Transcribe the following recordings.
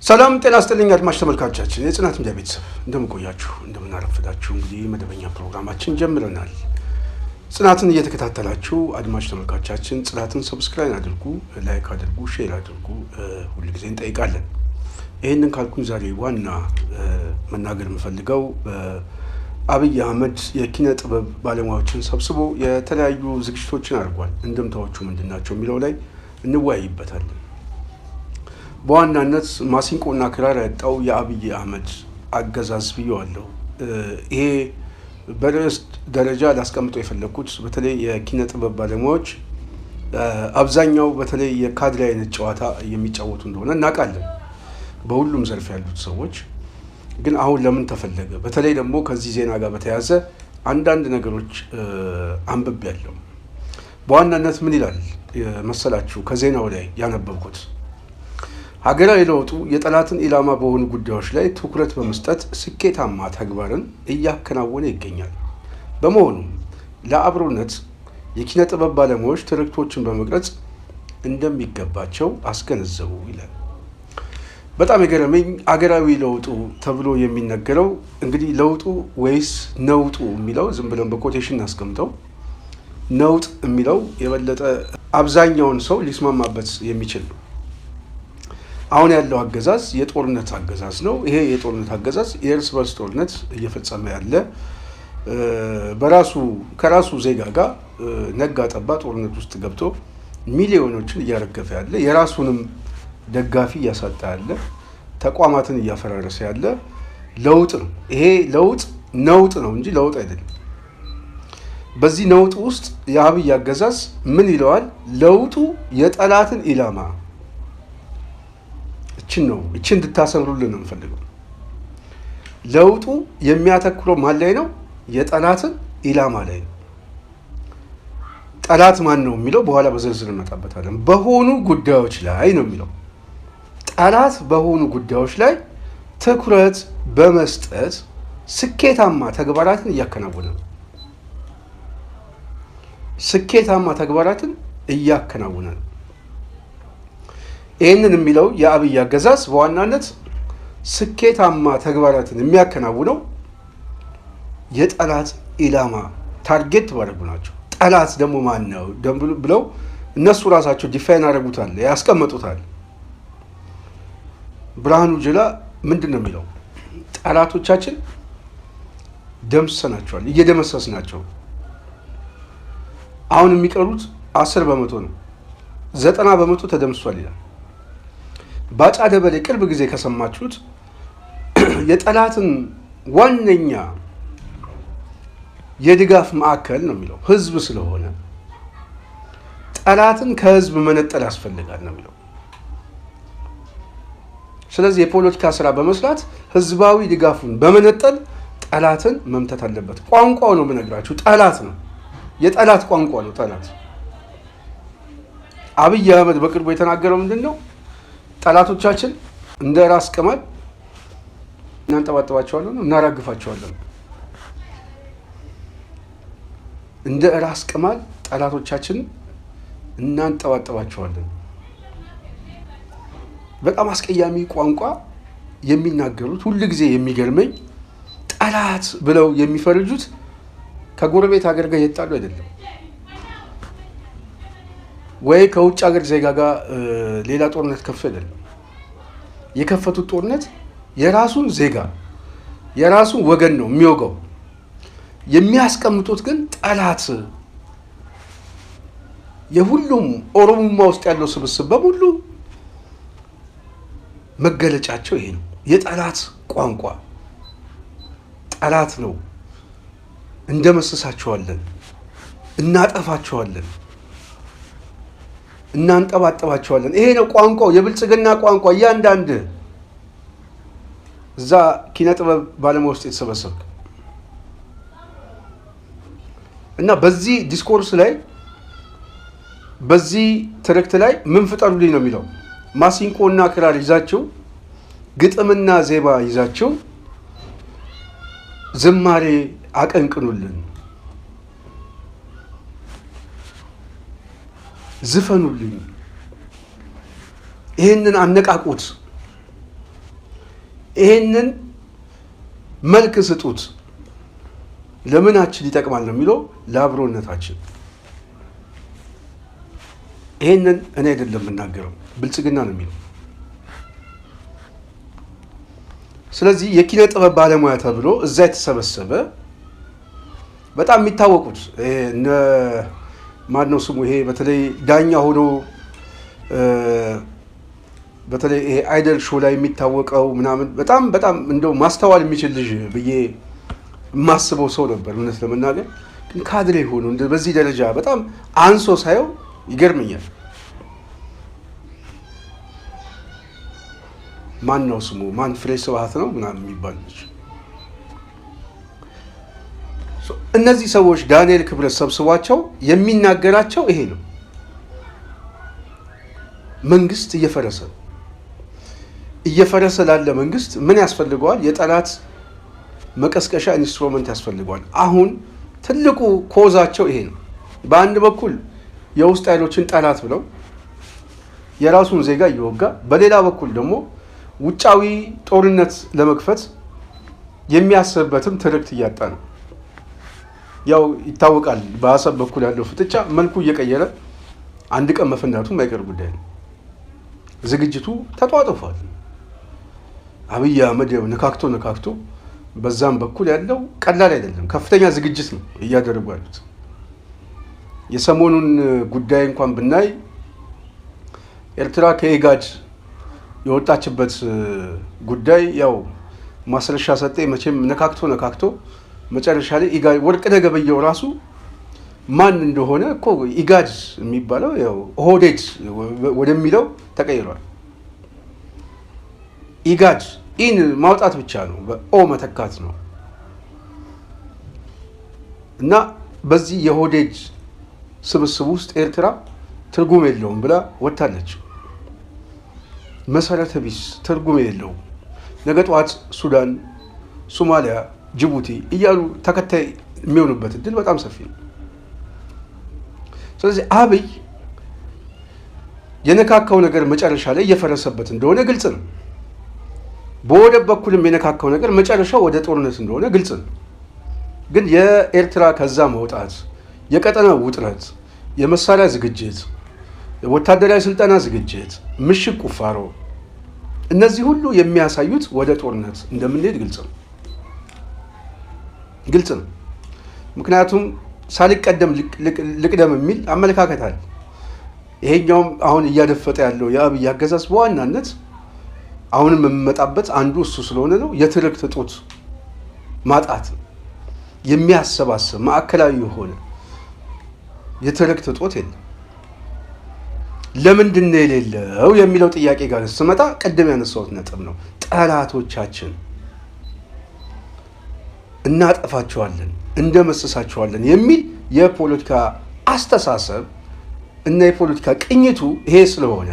ሰላም ጤና ይስጥልኝ አድማጭ ተመልካቾቻችን የጽናት ሚዲያ ቤተሰብ እንደምን ቆያችሁ እንደምን አረፈዳችሁ። እንግዲህ መደበኛ ፕሮግራማችን ጀምረናል። ጽናትን እየተከታተላችሁ አድማጭ ተመልካቾቻችን ጽናትን ሰብስክራይብ አድርጉ፣ ላይክ አድርጉ፣ ሼር አድርጉ ሁሉ ጊዜ እንጠይቃለን። ይሄንን ካልኩኝ ዛሬ ዋና መናገር የምፈልገው አብይ አህመድ የኪነ ጥበብ ባለሙያዎችን ሰብስቦ የተለያዩ ዝግጅቶችን አድርጓል። እንደምታዎቹ ምንድናቸው የሚለው ላይ እንወያይበታለን። በዋናነት ማሲንቆና ክራር ያጣው የአብይ አህመድ አገዛዝ ብየዋለሁ። ይሄ በርዕስ ደረጃ ላስቀምጠው የፈለኩት በተለይ የኪነ ጥበብ ባለሙያዎች አብዛኛው በተለይ የካድሬ አይነት ጨዋታ የሚጫወቱ እንደሆነ እናውቃለን። በሁሉም ዘርፍ ያሉት ሰዎች ግን አሁን ለምን ተፈለገ? በተለይ ደግሞ ከዚህ ዜና ጋር በተያያዘ አንዳንድ ነገሮች አንብቤያለሁ። በዋናነት ምን ይላል መሰላችሁ? ከዜናው ላይ ያነበብኩት ሀገራዊ ለውጡ የጠላትን ኢላማ በሆኑ ጉዳዮች ላይ ትኩረት በመስጠት ስኬታማ ተግባርን እያከናወነ ይገኛል። በመሆኑም ለአብሮነት የኪነ ጥበብ ባለሙያዎች ትርክቶችን በመቅረጽ እንደሚገባቸው አስገነዘቡ ይላል። በጣም የገረመኝ ሀገራዊ ለውጡ ተብሎ የሚነገረው እንግዲህ ለውጡ ወይስ ነውጡ የሚለው ዝም ብለን በኮቴሽን አስቀምጠው፣ ነውጥ የሚለው የበለጠ አብዛኛውን ሰው ሊስማማበት የሚችል ነው። አሁን ያለው አገዛዝ የጦርነት አገዛዝ ነው። ይሄ የጦርነት አገዛዝ የእርስ በርስ ጦርነት እየፈጸመ ያለ ከራሱ ዜጋ ጋር ነጋ ጠባ ጦርነት ውስጥ ገብቶ ሚሊዮኖችን እያረገፈ ያለ፣ የራሱንም ደጋፊ እያሳጣ ያለ፣ ተቋማትን እያፈራረሰ ያለ ለውጥ ነው። ይሄ ለውጥ ነውጥ ነው እንጂ ለውጥ አይደለም። በዚህ ነውጥ ውስጥ የአብይ አገዛዝ ምን ይለዋል? ለውጡ የጠላትን ኢላማ እችን እንድታሰምሩልን ነው የምፈልገው። ለውጡ የሚያተኩረው ማን ላይ ነው? የጠላትን ኢላማ ላይ ነው። ጠላት ማን ነው የሚለው በኋላ በዝርዝር እንመጣበታለን። በሆኑ ጉዳዮች ላይ ነው የሚለው። ጠላት በሆኑ ጉዳዮች ላይ ትኩረት በመስጠት ስኬታማ ተግባራትን እያከናወነ ነው። ስኬታማ ተግባራትን እያከናወነ ነው። ይህንን የሚለው የአብይ አገዛዝ በዋናነት ስኬታማ ተግባራትን የሚያከናውነው የጠላት ኢላማ ታርጌት ባደረጉ ናቸው። ጠላት ደግሞ ማን ነው ብለው እነሱ ራሳቸው ዲፋይን አደረጉታል፣ ያስቀመጡታል። ብርሃኑ ጁላ ምንድን ነው የሚለው? ጠላቶቻችን ደምስሰናቸዋል፣ እየደመሰስናቸው። አሁን የሚቀሩት 10% ነው፣ 90% ተደምስሷል ይላል። ባጫ ደበሌ ቅርብ ጊዜ ከሰማችሁት የጠላትን ዋነኛ የድጋፍ ማዕከል ነው የሚለው ህዝብ ስለሆነ ጠላትን ከህዝብ መነጠል ያስፈልጋል ነው የሚለው። ስለዚህ የፖለቲካ ስራ በመስራት ህዝባዊ ድጋፉን በመነጠል ጠላትን መምታት አለበት። ቋንቋው ነው የምነግራችሁ፣ ጠላት ነው፣ የጠላት ቋንቋ ነው ጠላት። አብይ አህመድ በቅርቡ የተናገረው ምንድን ነው? ጠላቶቻችን እንደ ራስ ቅማል እናንጠባጥባቸዋለን፣ እናራግፋቸዋለን። እንደ ራስ ቅማል ጠላቶቻችን እናንጠባጥባቸዋለን። በጣም አስቀያሚ ቋንቋ የሚናገሩት ሁሉ ጊዜ የሚገርመኝ፣ ጠላት ብለው የሚፈርጁት ከጎረቤት ሀገር ጋር የጣሉ አይደለም ወይ ከውጭ ሀገር ዜጋ ጋር ሌላ ጦርነት ከፍ አይደለም። የከፈቱት ጦርነት የራሱን ዜጋ የራሱን ወገን ነው የሚወጋው። የሚያስቀምጡት ግን ጠላት የሁሉም ኦሮሞማ ውስጥ ያለው ስብስብ በሙሉ መገለጫቸው ይሄ ነው። የጠላት ቋንቋ ጠላት ነው። እንደመስሳቸዋለን፣ እናጠፋቸዋለን፣ እናንጠባጠባቸዋለን። ይሄ ነው ቋንቋው፣ የብልጽግና ቋንቋ። እያንዳንድ እዛ ኪነ ጥበብ ባለሙያ ውስጥ የተሰበሰብክ እና በዚህ ዲስኮርስ ላይ በዚህ ትርክት ላይ ምን ፍጠሩልኝ ነው የሚለው። ማሲንቆና ክራር ይዛችሁ፣ ግጥምና ዜማ ይዛችሁ ዝማሬ አቀንቅኑልን፣ ዝፈኑልኝ፣ ይህንን አነቃቁት ይሄንን መልክ ስጡት። ለምናችን ይጠቅማል ነው የሚለው? ለአብሮነታችን። ይሄንን እኔ አይደለም የምናገረው፣ ብልጽግና ነው የሚለው። ስለዚህ የኪነ ጥበብ ባለሙያ ተብሎ እዛ የተሰበሰበ በጣም የሚታወቁት እነ ማነው ስሙ ይሄ በተለይ ዳኛ ሆኖ በተለይ ይሄ አይደል ሾው ላይ የሚታወቀው ምናምን በጣም እንደው ማስተዋል የሚችል ልጅ ብዬ የማስበው ሰው ነበር እውነት ለመናገር። ግን ካድሬ ሆኖ በዚህ ደረጃ በጣም አንሶ ሳየው ይገርመኛል። ማን ነው ስሙ? ማን ፍሬ ስብሐት ነው ምናምን የሚባል ልጅ። እነዚህ ሰዎች ዳንኤል ክብረት ሰብስቧቸው የሚናገራቸው ይሄ ነው። መንግስት እየፈረሰ ላለ መንግስት ምን ያስፈልገዋል? የጠላት መቀስቀሻ ኢንስትሩመንት ያስፈልገዋል። አሁን ትልቁ ኮዛቸው ይሄ ነው። በአንድ በኩል የውስጥ ኃይሎችን ጠላት ብለው የራሱን ዜጋ እየወጋ፣ በሌላ በኩል ደግሞ ውጫዊ ጦርነት ለመክፈት የሚያስብበትም ትርክት እያጣ ነው። ያው ይታወቃል። በአሰብ በኩል ያለው ፍጥጫ መልኩ እየቀየረ አንድ ቀን መፈንዳቱ የማይቀር ጉዳይ ነው። ዝግጅቱ ተጧጥፏል። አብይ አህመድ ነካክቶ በዛም በኩል ያለው ቀላል አይደለም። ከፍተኛ ዝግጅት ነው እያደረጉ ያሉት። የሰሞኑን ጉዳይ እንኳን ብናይ ኤርትራ ከኢጋድ የወጣችበት ጉዳይ ያው ማስረሻ ሰጤ መቼም ነካክቶ መጨረሻ ላይ ኢጋድ ወርቅነህ ገበየሁ ራሱ ማን እንደሆነ እኮ ኢጋድ የሚባለው ያው ኦህዴድ ወደሚለው ተቀይሯል። ኢጋድ ኢን ማውጣት ብቻ ነው፣ በኦ መተካት ነው። እና በዚህ የኦህዴድ ስብስብ ውስጥ ኤርትራ ትርጉም የለውም ብላ ወጥታለች። መሰረተ ቢስ ትርጉም የለውም። ነገ ጠዋት ሱዳን፣ ሶማሊያ፣ ጅቡቲ እያሉ ተከታይ የሚሆኑበት እድል በጣም ሰፊ ነው። ስለዚህ አብይ የነካካው ነገር መጨረሻ ላይ እየፈረሰበት እንደሆነ ግልጽ ነው። በወደብ በኩልም የነካካው ነገር መጨረሻው ወደ ጦርነት እንደሆነ ግልጽ ነው። ግን የኤርትራ ከዛ መውጣት፣ የቀጠናው ውጥረት፣ የመሳሪያ ዝግጅት፣ ወታደራዊ ስልጠና ዝግጅት፣ ምሽግ ቁፋሮ፣ እነዚህ ሁሉ የሚያሳዩት ወደ ጦርነት እንደምንሄድ ግልጽ ነው። ምክንያቱም ሳልቀደም ልቅደም የሚል አመለካከት አለ። ይሄኛውም አሁን እያደፈጠ ያለው የአብይ አገዛዝ በዋናነት አሁንም የምመጣበት አንዱ እሱ ስለሆነ ነው። የትርክት እጦት ማጣት ነው። የሚያሰባስብ ማዕከላዊ የሆነ የትርክት እጦት የለም። ለምንድን ነው የሌለው የሚለው ጥያቄ ጋር ስመጣ ቀደም ያነሳሁት ነጥብ ነው። ጠላቶቻችን እናጠፋቸዋለን፣ እንደመስሳቸዋለን የሚል የፖለቲካ አስተሳሰብ እና የፖለቲካ ቅኝቱ ይሄ ስለሆነ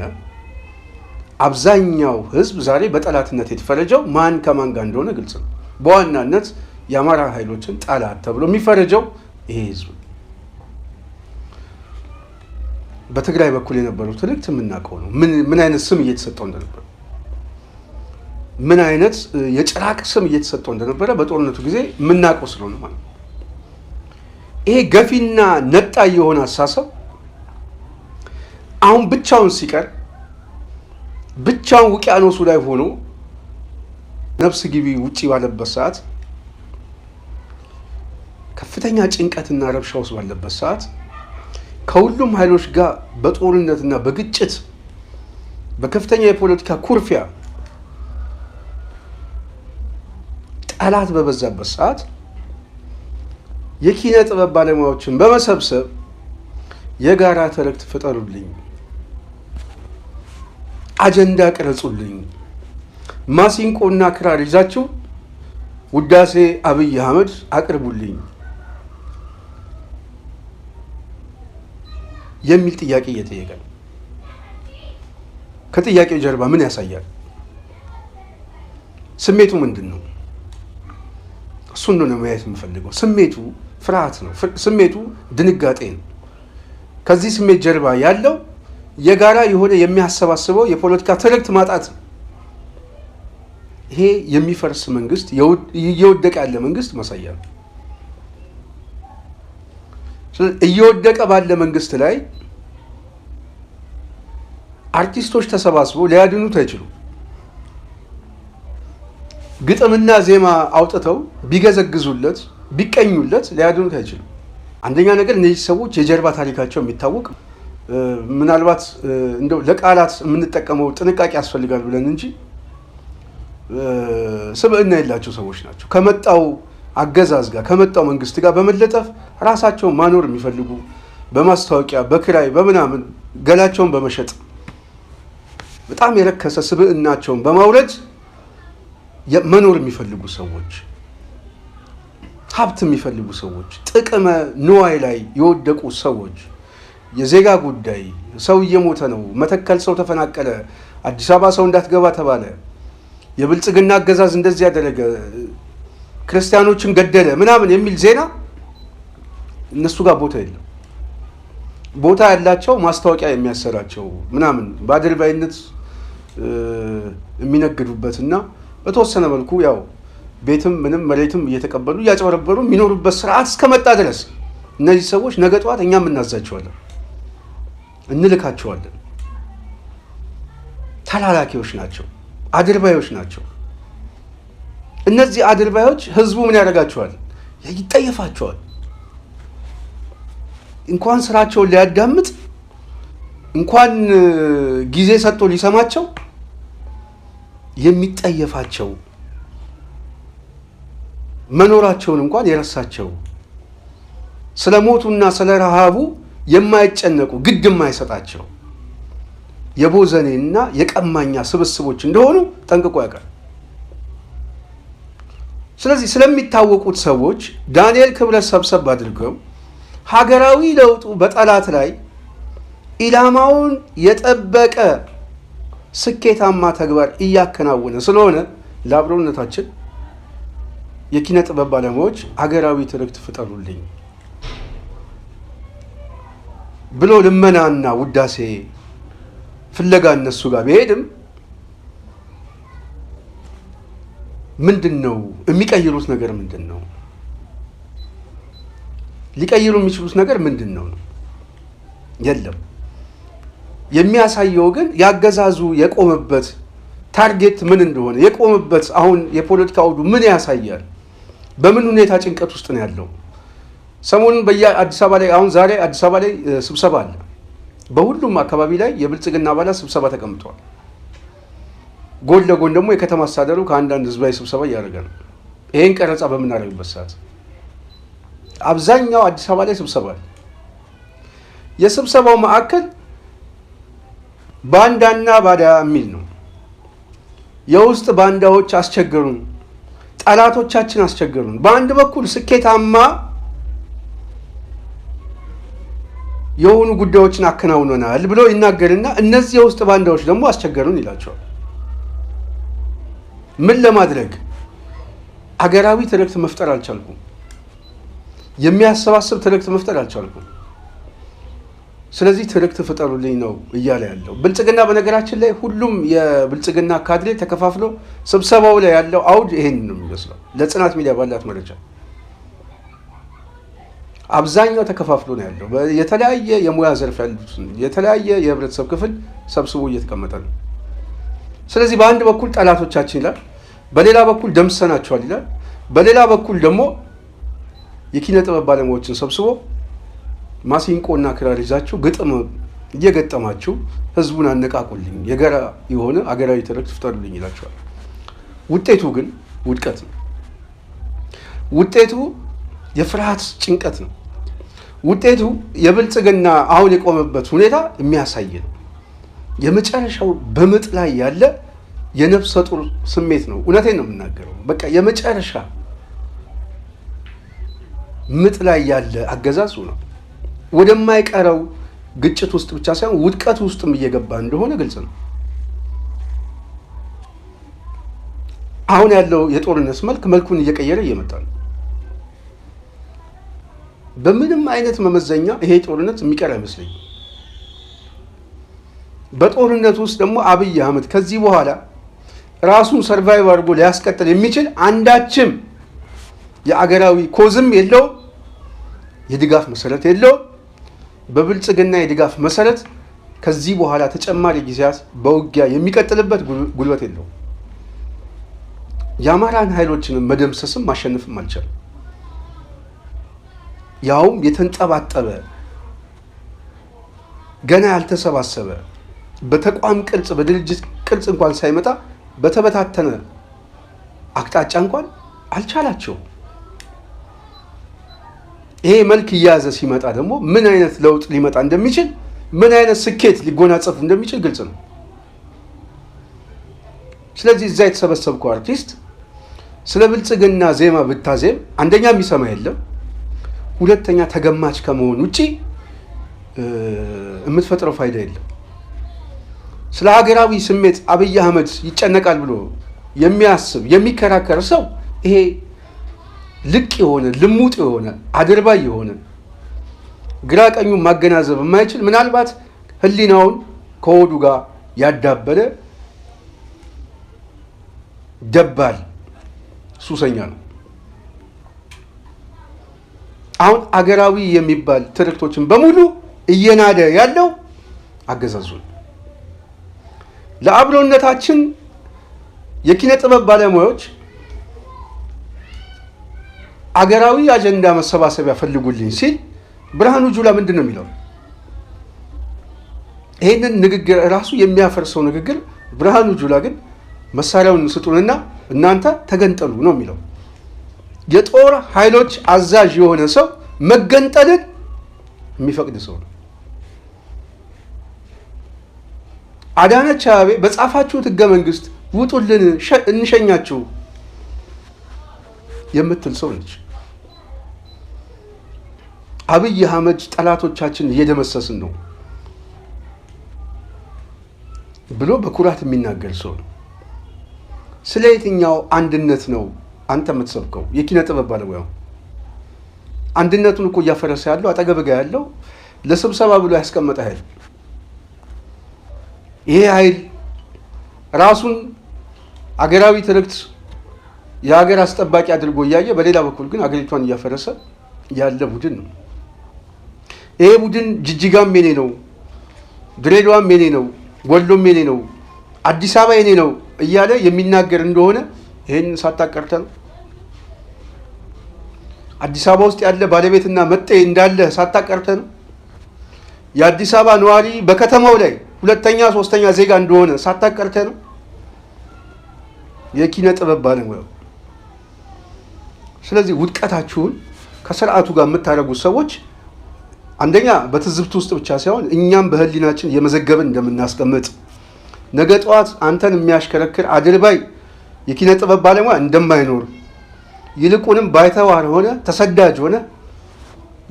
አብዛኛው ህዝብ ዛሬ በጠላትነት የተፈረጀው ማን ከማን ጋር እንደሆነ ግልጽ ነው። በዋናነት የአማራ ኃይሎችን ጠላት ተብሎ የሚፈረጀው ይሄ ህዝብ። በትግራይ በኩል የነበረው ትርክት የምናውቀው ነው። ምን አይነት ስም እየተሰጠው እንደነበረ፣ ምን አይነት የጭራቅ ስም እየተሰጠው እንደነበረ በጦርነቱ ጊዜ የምናውቀው ስለሆነ ማለት ነው። ይሄ ገፊና ነጣ የሆነ አሳሰብ አሁን ብቻውን ሲቀር፣ ብቻውን ውቅያኖሱ ላይ ሆኖ ነፍስ ግቢ ውጪ ባለበት ሰዓት፣ ከፍተኛ ጭንቀትና ረብሻ ውስጥ ባለበት ሰዓት፣ ከሁሉም ኃይሎች ጋር በጦርነትና በግጭት በከፍተኛ የፖለቲካ ኩርፊያ ጠላት በበዛበት ሰዓት የኪነ ጥበብ ባለሙያዎችን በመሰብሰብ የጋራ ትርክት ፍጠሩልኝ፣ አጀንዳ ቅረጹልኝ፣ ማሲንቆና ክራር ይዛችሁ ውዳሴ አብይ አህመድ አቅርቡልኝ የሚል ጥያቄ እየጠየቀ ነው። ከጥያቄው ጀርባ ምን ያሳያል? ስሜቱ ምንድን ነው? እሱን ነው ማየት የምፈልገው። ስሜቱ ፍርሃት ነው። ስሜቱ ድንጋጤ ነው። ከዚህ ስሜት ጀርባ ያለው የጋራ የሆነ የሚያሰባስበው የፖለቲካ ትርክት ማጣት ነው። ይሄ የሚፈርስ መንግስት እየወደቀ ያለ መንግስት ማሳያ ነው። እየወደቀ ባለ መንግስት ላይ አርቲስቶች ተሰባስበው ሊያድኑት አይችሉም። ግጥምና ዜማ አውጥተው ቢገዘግዙለት ቢቀኙለት ሊያድኑት አይችሉም። አንደኛ ነገር እነዚህ ሰዎች የጀርባ ታሪካቸው የሚታወቅ ምናልባት እንደው ለቃላት የምንጠቀመው ጥንቃቄ ያስፈልጋል ብለን እንጂ ስብዕና የላቸው ሰዎች ናቸው። ከመጣው አገዛዝ ጋር ከመጣው መንግስት ጋር በመለጠፍ ራሳቸውን ማኖር የሚፈልጉ በማስታወቂያ በክራይ በምናምን ገላቸውን በመሸጥ በጣም የረከሰ ስብዕናቸውን በማውረድ መኖር የሚፈልጉ ሰዎች፣ ሀብት የሚፈልጉ ሰዎች፣ ጥቅመ ንዋይ ላይ የወደቁ ሰዎች፣ የዜጋ ጉዳይ ሰው እየሞተ ነው፣ መተከል ሰው ተፈናቀለ፣ አዲስ አበባ ሰው እንዳትገባ ተባለ፣ የብልጽግና አገዛዝ እንደዚህ ያደረገ፣ ክርስቲያኖችን ገደለ ምናምን የሚል ዜና እነሱ ጋር ቦታ የለም። ቦታ ያላቸው ማስታወቂያ የሚያሰራቸው ምናምን በአድርባይነት የሚነግዱበትና በተወሰነ መልኩ ያው ቤትም ምንም መሬትም እየተቀበሉ እያጨበረበሩ የሚኖሩበት ስርዓት እስከመጣ ድረስ እነዚህ ሰዎች ነገ ጠዋት እኛም እናዛቸዋለን፣ እንልካቸዋለን። ተላላኪዎች ናቸው፣ አድርባዮች ናቸው። እነዚህ አድርባዮች ህዝቡ ምን ያደርጋቸዋል? ይጠየፋቸዋል። እንኳን ስራቸውን ሊያዳምጥ እንኳን ጊዜ ሰጥቶ ሊሰማቸው የሚጠየፋቸው መኖራቸውን እንኳን የረሳቸው ስለ ሞቱና ስለ ረሃቡ የማይጨነቁ ግድ የማይሰጣቸው የቦዘኔና የቀማኛ ስብስቦች እንደሆኑ ጠንቅቆ ያውቃል። ስለዚህ ስለሚታወቁት ሰዎች ዳንኤል ክብረት ሰብሰብ አድርገው ሀገራዊ ለውጡ በጠላት ላይ ኢላማውን የጠበቀ ስኬታማ ተግባር እያከናወነ ስለሆነ ለአብሮነታችን የኪነ ጥበብ ባለሙያዎች ሀገራዊ ትርክት ፍጠሩልኝ ብሎ ልመናና ውዳሴ ፍለጋ እነሱ ጋር ቢሄድም ምንድን ነው የሚቀይሩት ነገር? ምንድን ነው ሊቀይሩ የሚችሉት ነገር ምንድን ነው? የለም። የሚያሳየው ግን ያገዛዙ የቆመበት ታርጌት ምን እንደሆነ የቆመበት አሁን የፖለቲካ አውዱ ምን ያሳያል? በምን ሁኔታ ጭንቀት ውስጥ ነው ያለው? ሰሞኑን በየአዲስ አበባ ላይ አሁን ዛሬ አዲስ አበባ ላይ ስብሰባ አለ። በሁሉም አካባቢ ላይ የብልጽግና አባላት ስብሰባ ተቀምጠዋል። ጎን ለጎን ደግሞ የከተማ አስተዳደሩ ከአንዳንድ ህዝባዊ ስብሰባ እያደረገ ነው። ይሄን ቀረጻ በምናደርግበት ሰዓት አብዛኛው አዲስ አበባ ላይ ስብሰባ አለ። የስብሰባው ማዕከል ባንዳና ባዳ የሚል ነው። የውስጥ ባንዳዎች አስቸገሩን፣ ጠላቶቻችን አስቸገሩን፣ በአንድ በኩል ስኬታማ የሆኑ ጉዳዮችን አከናውነናል ብሎ ይናገርና እነዚህ የውስጥ ባንዳዎች ደግሞ አስቸገሩን ይላቸዋል። ምን ለማድረግ? አገራዊ ትርክት መፍጠር አልቻልኩም። የሚያሰባስብ ትርክት መፍጠር አልቻልኩም። ስለዚህ ትርክት ፍጠሩልኝ ነው እያለ ያለው ብልጽግና። በነገራችን ላይ ሁሉም የብልጽግና ካድሬ ተከፋፍሎ ስብሰባው ላይ ያለው አውድ ይሄን ነው የሚመስለው። ለጽናት ሚዲያ ባላት መረጃ አብዛኛው ተከፋፍሎ ነው ያለው። የተለያየ የሙያ ዘርፍ ያሉትን የተለያየ የህብረተሰብ ክፍል ሰብስቦ እየተቀመጠ ነው። ስለዚህ በአንድ በኩል ጠላቶቻችን ይላል፣ በሌላ በኩል ደምሰናቸዋል ይላል፣ በሌላ በኩል ደግሞ የኪነ ጥበብ ባለሙያዎችን ሰብስቦ ማሲንቆና ክራር ይዛችሁ ግጥም እየገጠማችሁ ህዝቡን አነቃቁልኝ፣ የጋራ የሆነ አገራዊ ትርክት ፍጠሩልኝ ይላቸዋል። ውጤቱ ግን ውድቀት ነው። ውጤቱ የፍርሃት ጭንቀት ነው። ውጤቱ የብልጽግና አሁን የቆመበት ሁኔታ የሚያሳይ ነው። የመጨረሻው በምጥ ላይ ያለ የነፍሰ ጡር ስሜት ነው። እውነቴን ነው የምናገረው። በቃ የመጨረሻ ምጥ ላይ ያለ አገዛዙ ነው። ወደማይቀረው ግጭት ውስጥ ብቻ ሳይሆን ውድቀት ውስጥም እየገባ እንደሆነ ግልጽ ነው። አሁን ያለው የጦርነት መልኩን እየቀየረ እየመጣ ነው። በምንም አይነት መመዘኛ ይሄ ጦርነት የሚቀር አይመስለኝም። በጦርነት ውስጥ ደግሞ አብይ አህመድ ከዚህ በኋላ ራሱን ሰርቫይቭ አድርጎ ሊያስቀጥል የሚችል አንዳችም የአገራዊ ኮዝም የለው፣ የድጋፍ መሰረት የለው። በብልጽግና የድጋፍ መሰረት ከዚህ በኋላ ተጨማሪ ጊዜያት በውጊያ የሚቀጥልበት ጉልበት የለው። የአማራን ኃይሎችንም መደምሰስም ማሸነፍም አልቻለም። ያውም የተንጠባጠበ ገና ያልተሰባሰበ በተቋም ቅርጽ በድርጅት ቅርጽ እንኳን ሳይመጣ በተበታተነ አቅጣጫ እንኳን አልቻላቸው። ይሄ መልክ እያያዘ ሲመጣ ደግሞ ምን አይነት ለውጥ ሊመጣ እንደሚችል ምን አይነት ስኬት ሊጎናጸፉ እንደሚችል ግልጽ ነው። ስለዚህ እዛ የተሰበሰብከው አርቲስት ስለ ብልጽግና ዜማ ብታዜም አንደኛ የሚሰማ የለም፣ ሁለተኛ ተገማች ከመሆን ውጪ የምትፈጥረው ፋይዳ የለም። ስለ ሀገራዊ ስሜት አብይ አህመድ ይጨነቃል ብሎ የሚያስብ የሚከራከር ሰው ይሄ ልቅ የሆነ ልሙጥ የሆነ አድርባይ የሆነ ግራ ቀኙን ማገናዘብ የማይችል ምናልባት ህሊናውን ከሆዱ ጋር ያዳበለ ደባል ሱሰኛ ነው። አሁን አገራዊ የሚባል ትርክቶችን በሙሉ እየናደ ያለው አገዛዙ። ለአብሮነታችን የኪነ ጥበብ ባለሙያዎች አገራዊ አጀንዳ መሰባሰቢያ ፈልጉልኝ ሲል ብርሃኑ ጁላ ምንድን ነው የሚለው? ይህንን ንግግር ራሱ የሚያፈርሰው ንግግር ብርሃኑ ጁላ ግን መሳሪያውን ስጡንና እናንተ ተገንጠሉ ነው የሚለው። የጦር ኃይሎች አዛዥ የሆነ ሰው መገንጠልን የሚፈቅድ ሰው ነው። አዳነች አቤቤ በጻፋችሁት ህገ መንግስት ውጡልን እንሸኛችሁ የምትል ሰው ነች። አብይ አህመድ ጠላቶቻችን እየደመሰስን ነው ብሎ በኩራት የሚናገር ሰው ነው። ስለ የትኛው አንድነት ነው አንተ የምትሰብከው? የኪነ ጥበብ ባለሙያው አንድነቱን እኮ እያፈረሰ ያለው አጠገብ ጋር ያለው ለስብሰባ ብሎ ያስቀመጠ ኃይል። ይሄ ኃይል ራሱን አገራዊ ትርክት የሀገር አስጠባቂ አድርጎ እያየ በሌላ በኩል ግን አገሪቷን እያፈረሰ ያለ ቡድን ነው። ይሄ ቡድን ጅጅጋም የኔ ነው፣ ድሬዳዋም የኔ ነው፣ ወሎም የኔ ነው፣ አዲስ አበባ የኔ ነው እያለ የሚናገር እንደሆነ ይህን ሳታቀርተ ነው። አዲስ አበባ ውስጥ ያለ ባለቤትና መጤ እንዳለ ሳታቀርተ ነው። የአዲስ አበባ ነዋሪ በከተማው ላይ ሁለተኛ ሶስተኛ ዜጋ እንደሆነ ሳታቀርተ ነው። የኪነ ጥበብ ባለሙያው። ስለዚህ ውድቀታችሁን ከስርዓቱ ጋር የምታደርጉት ሰዎች አንደኛ በትዝብት ውስጥ ብቻ ሳይሆን እኛም በህሊናችን የመዘገብን እንደምናስቀምጥ ነገ ጠዋት አንተን የሚያሽከረክር አድርባይ የኪነ ጥበብ ባለሙያ እንደማይኖር ይልቁንም ባይተዋር ሆነ ተሰዳጅ ሆነ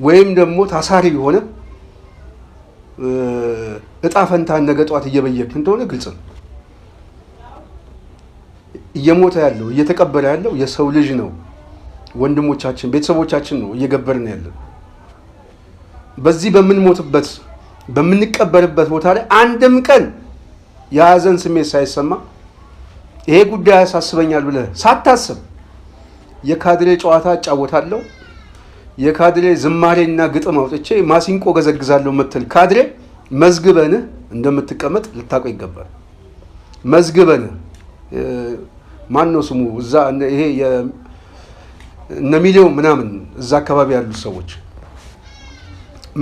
ወይም ደግሞ ታሳሪ ሆነ እጣ ፈንታን ነገ ጠዋት እየበየክ እንደሆነ ግልጽ ነው። እየሞተ ያለው እየተቀበረ ያለው የሰው ልጅ ነው። ወንድሞቻችን ቤተሰቦቻችን ነው እየገበርን ያለን። በዚህ በምንሞትበት በምንቀበርበት ቦታ ላይ አንድም ቀን የሀዘን ስሜት ሳይሰማ ይሄ ጉዳይ ያሳስበኛል ብለህ ሳታስብ የካድሬ ጨዋታ እጫወታለሁ፣ የካድሬ ዝማሬና ግጥም አውጥቼ ማሲንቆ ገዘግዛለሁ የምትል ካድሬ መዝግበንህ እንደምትቀመጥ ልታውቀው ይገባል። መዝግበንህ ማን ነው ስሙ እዛ ይሄ እነ ሚሊዮን ምናምን እዛ አካባቢ ያሉት ሰዎች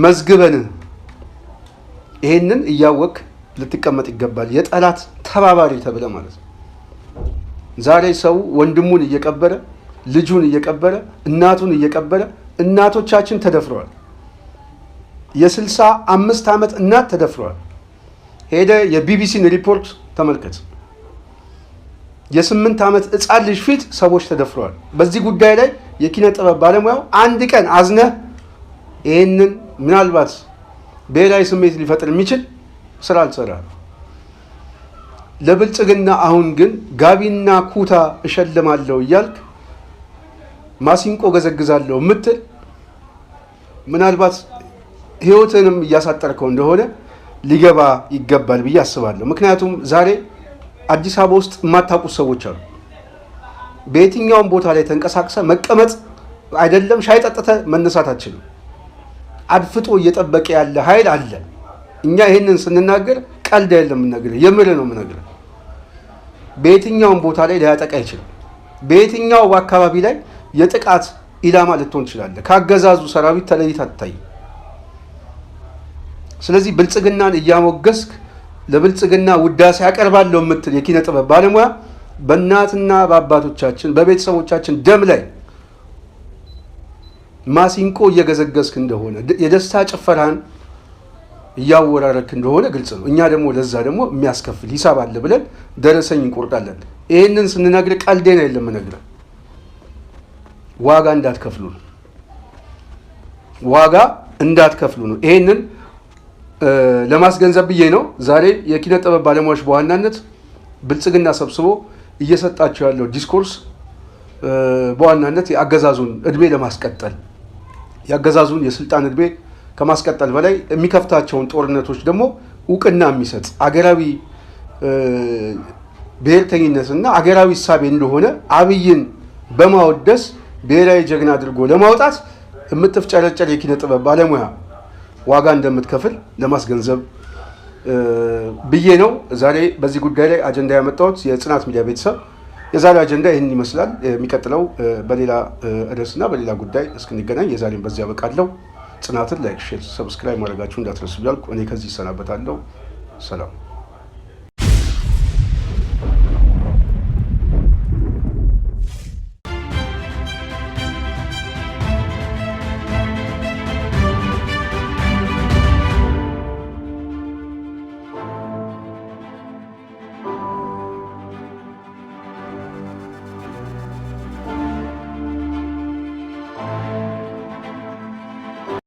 መዝግበንህ ይሄንን እያወቅ ልትቀመጥ ይገባል። የጠላት ተባባሪ ተብለ ማለት ነው። ዛሬ ሰው ወንድሙን እየቀበረ ልጁን እየቀበረ እናቱን እየቀበረ እናቶቻችን ተደፍረዋል። የ65 ዓመት እናት ተደፍረዋል። ሄደ የቢቢሲን ሪፖርት ተመልከት። የ8 ዓመት ሕፃን ልጅ ፊት ሰዎች ተደፍረዋል። በዚህ ጉዳይ ላይ የኪነ ጥበብ ባለሙያው አንድ ቀን አዝነህ ይህንን ምናልባት ብሔራዊ ስሜት ሊፈጥር የሚችል ስራ አልሰራም። ለብልጽግና አሁን ግን ጋቢና ኩታ እሸልማለሁ እያልክ ማሲንቆ ገዘግዛለሁ የምትል ምናልባት ህይወትንም እያሳጠርከው እንደሆነ ሊገባ ይገባል ብዬ አስባለሁ። ምክንያቱም ዛሬ አዲስ አበባ ውስጥ የማታውቁት ሰዎች አሉ። በየትኛውም ቦታ ላይ ተንቀሳቅሰ መቀመጥ አይደለም ሻይ ጠጥተ መነሳት አትችልም። አድፍጦ እየጠበቀ ያለ ኃይል አለ። እኛ ይሄንን ስንናገር ቀልድ አይደለም የምንነግርህ፣ የምር ነው የምንነግርህ። በየትኛውም ቦታ ላይ ሊያጠቃ ይችላል። በየትኛው አካባቢ ላይ የጥቃት ኢላማ ልትሆን ትችላለህ። ካገዛዙ ሰራዊት ተለይታ አትታይም። ስለዚህ ብልጽግናን እያሞገስክ ለብልጽግና ውዳሴ ያቀርባለሁ የምትል የኪነ ጥበብ ባለሙያ በእናትና በአባቶቻችን በቤተሰቦቻችን ደም ላይ ማሲንቆ እየገዘገዝክ እንደሆነ የደስታ ጭፈራን እያወራረክ እንደሆነ ግልጽ ነው። እኛ ደግሞ ለዛ ደግሞ የሚያስከፍል ሂሳብ አለ ብለን ደረሰኝ እንቆርጣለን። ይህንን ስንነግር ቀልዴን አይደለም የምነግርህ፣ ዋጋ እንዳትከፍሉ ነው። ዋጋ እንዳትከፍሉ ነው። ይህንን ለማስገንዘብ ብዬ ነው። ዛሬ የኪነ ጥበብ ባለሙያዎች በዋናነት ብልጽግና ሰብስቦ እየሰጣቸው ያለው ዲስኮርስ በዋናነት የአገዛዙን እድሜ ለማስቀጠል የአገዛዙን የስልጣን እድሜ ከማስቀጠል በላይ የሚከፍታቸውን ጦርነቶች ደግሞ እውቅና የሚሰጥ አገራዊ ብሔርተኝነትና አገራዊ እሳቤ እንደሆነ አብይን በማወደስ ብሔራዊ ጀግና አድርጎ ለማውጣት የምትፍጨረጨር የኪነ ጥበብ ባለሙያ ዋጋ እንደምትከፍል ለማስገንዘብ ብዬ ነው ዛሬ በዚህ ጉዳይ ላይ አጀንዳ ያመጣሁት። የጽናት ሚዲያ ቤተሰብ የዛሬው አጀንዳ ይህን ይመስላል። የሚቀጥለው በሌላ ርዕስና በሌላ ጉዳይ እስክንገናኝ የዛሬን በዚህ ያበቃለሁ። ጽናትን ላይክ፣ ሼር፣ ሰብስክራይብ ማድረጋችሁ እንዳትረሱ እያልኩ እኔ ከዚህ ይሰናበታለሁ። ሰላም።